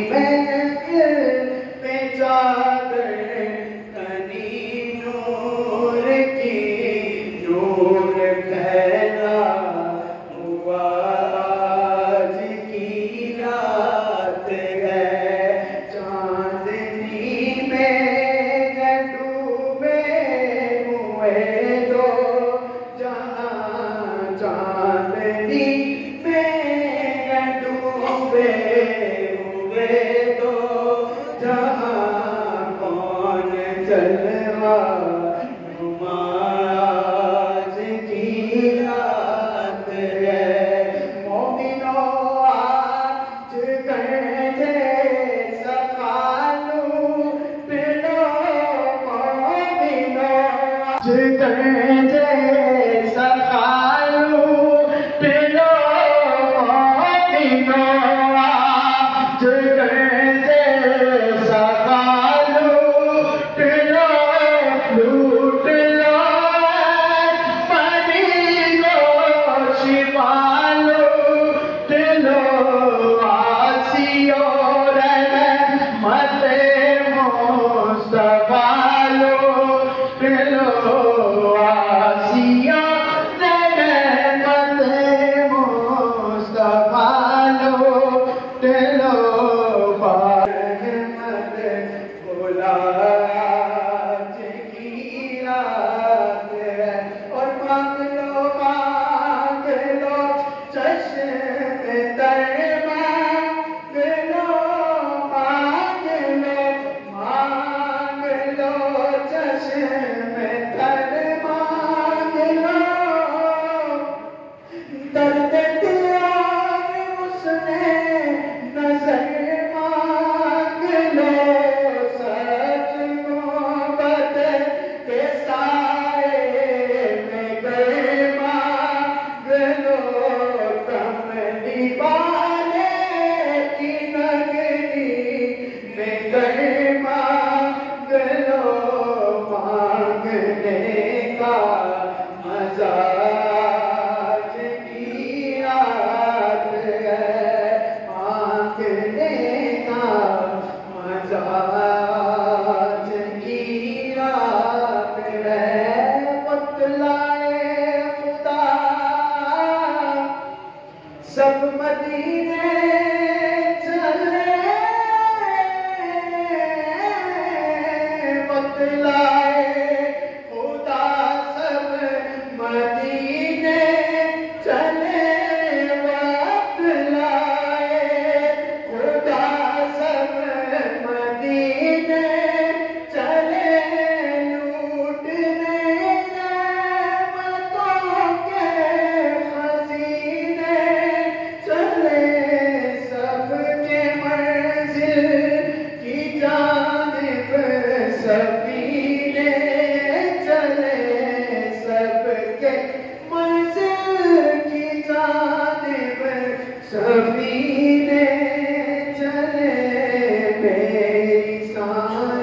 महफिल में चादर तनी नूर की, नूर फैला हुआ आज की रात है। चांदनी में डूबे हुए दो जहां, चांदनी में डूबे हुए दो जहां, कौन जलवा नुमा आज की रात है। मोमिनो आज गए सखालू पिलो, मोमिनो आज गए सखालू पिलो, मोमिनो आज गए सखालू पिलो, लूट लो पानी लो छिपा लो दिलो आसियो रहमत मुस्तफा लो दिलो आसिया रहमत मुस्तफा लो दिलो रहमत खुला आज की रात है। और मांग लो चश्म तर मांग लो, मांग लो चश्म तर मांग लो। दर्द दिया उसने नजर मांग लो, सच मोहब्बत के साए में गए मांग लो। कमली वाले की नगरी में गए मांग लो, मांगने का मजा आज की रात है, मांगने का मजा आज की रात है। बतलाए खुदा सब मदीने चले, बतलाए खुदा सब मदीने चले, बतलाए खुदा सब मदीने चले, लूटने रहमतों के खजीने चले, सबके मंजिल की जानिब सफीने चले, सबके मंजिल की जानिब सफीने चले। मेरी सांस